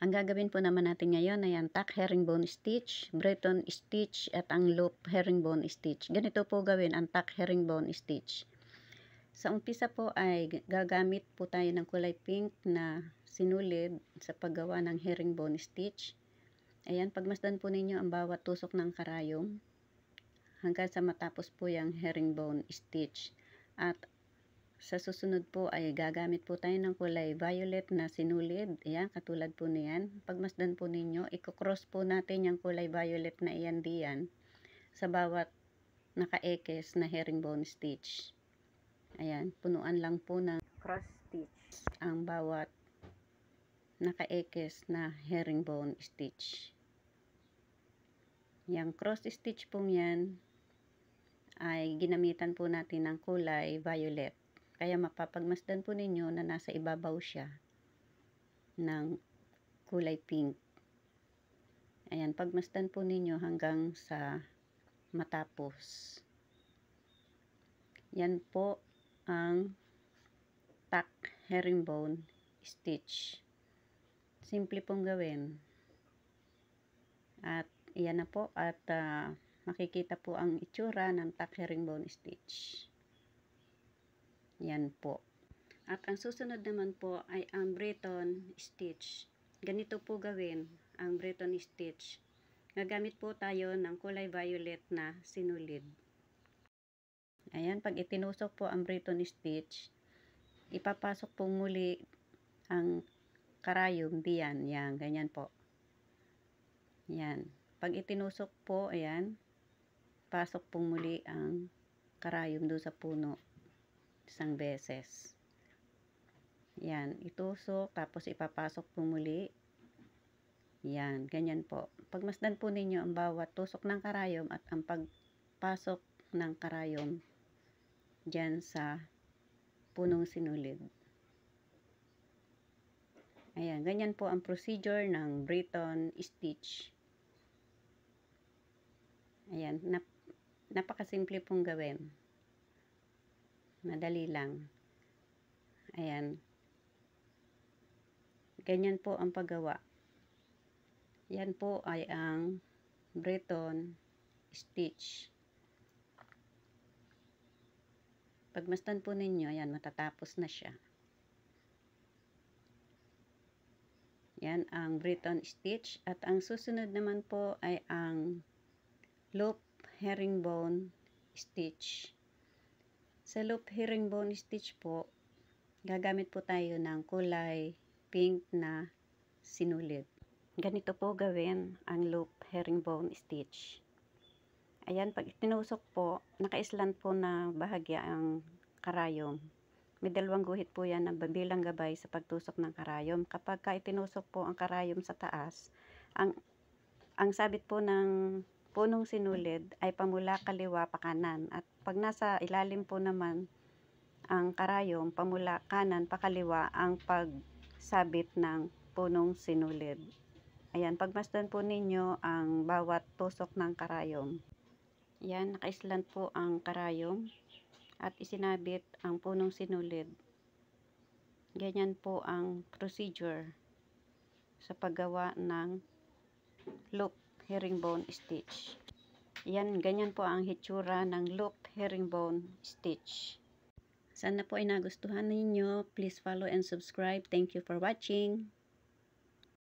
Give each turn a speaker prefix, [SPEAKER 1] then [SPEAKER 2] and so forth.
[SPEAKER 1] Ang gagawin po naman natin ngayon ay ang tack herringbone stitch, Breton stitch at ang loop herringbone stitch. Ganito po gawin ang tack herringbone stitch. Sa umpisa po ay gagamit po tayo ng kulay pink na sinulid sa paggawa ng herringbone stitch. Ayan, pagmasdan po ninyo ang bawat tusok ng karayom hanggang sa matapos po yung herringbone stitch. At sa susunod po ay gagamit po tayo ng kulay violet na sinulid. Ayan, katulad po niyan. Pagmasdan po ninyo, i-cross po natin yung kulay violet na iyan diyan sa bawat naka-ekes na herringbone stitch. Ayan, punuan lang po ng cross stitch ang bawat naka-ekes na herringbone stitch. Yang cross stitch po yan ay ginamitan po natin ng kulay violet. Kaya mapapagmasdan po ninyo na nasa ibabaw siya ng kulay pink. Ayan, pagmasdan po ninyo hanggang sa matapos. Yan po ang tack herringbone stitch. Simple pong gawin. At yan na po at makikita po ang itsura ng tack herringbone stitch. Yan po. At ang susunod naman po ay ang Breton stitch. Ganito po gawin ang Breton stitch. Gagamit po tayo ng kulay violet na sinulid. Ayan, pag itinusok po ang Breton stitch, ipapasok po muli ang karayom diyan. Yan, ganyan po. Yan. Pag itinusok po, ayan, pasok po muli ang karayom doon sa puno. Isang beses. Yan, itusok, tapos ipapasok po muli. Yan, ganyan po. Pagmasdan po ninyo ang bawat tusok ng karayom at ang pagpasok ng karayom dyan sa punong sinulid. Ayan, ganyan po ang procedure ng Breton stitch. Ayan, napakasimple pong gawin. Madali lang. Ayan. Ganyan po ang paggawa. Yan po ay ang Breton stitch. Pagmasdan po ninyo, ayan, matatapos na siya. Yan ang Breton stitch. At ang susunod naman po ay ang loop herringbone stitch. Sa loop herringbone stitch po, gagamit po tayo ng kulay pink na sinulid. Ganito po gawin ang loop herringbone stitch. Ayan, pag itinusok po, naka-islant po na bahagya ang karayom. May dalawang guhit po yan na bilang gabay sa pagtusok ng karayom. Kapag itinusok po ang karayom sa taas, ang sabit po ng punong sinulid ay pamula kaliwa pa kanan. At pag nasa ilalim po naman ang karayom, pamula kanan pa kaliwa ang pagsabit ng punong sinulid. Ayan, pagmasdan po ninyo ang bawat tusok ng karayom. Yan, naka-islant po ang karayom at isinabit ang punong sinulid. Ganyan po ang procedure sa paggawa ng loop herringbone stitch. Yan, ganyan po ang hitsura ng loop herringbone stitch. Sana po ay nagustuhan ninyo. Please follow and subscribe. Thank you for watching.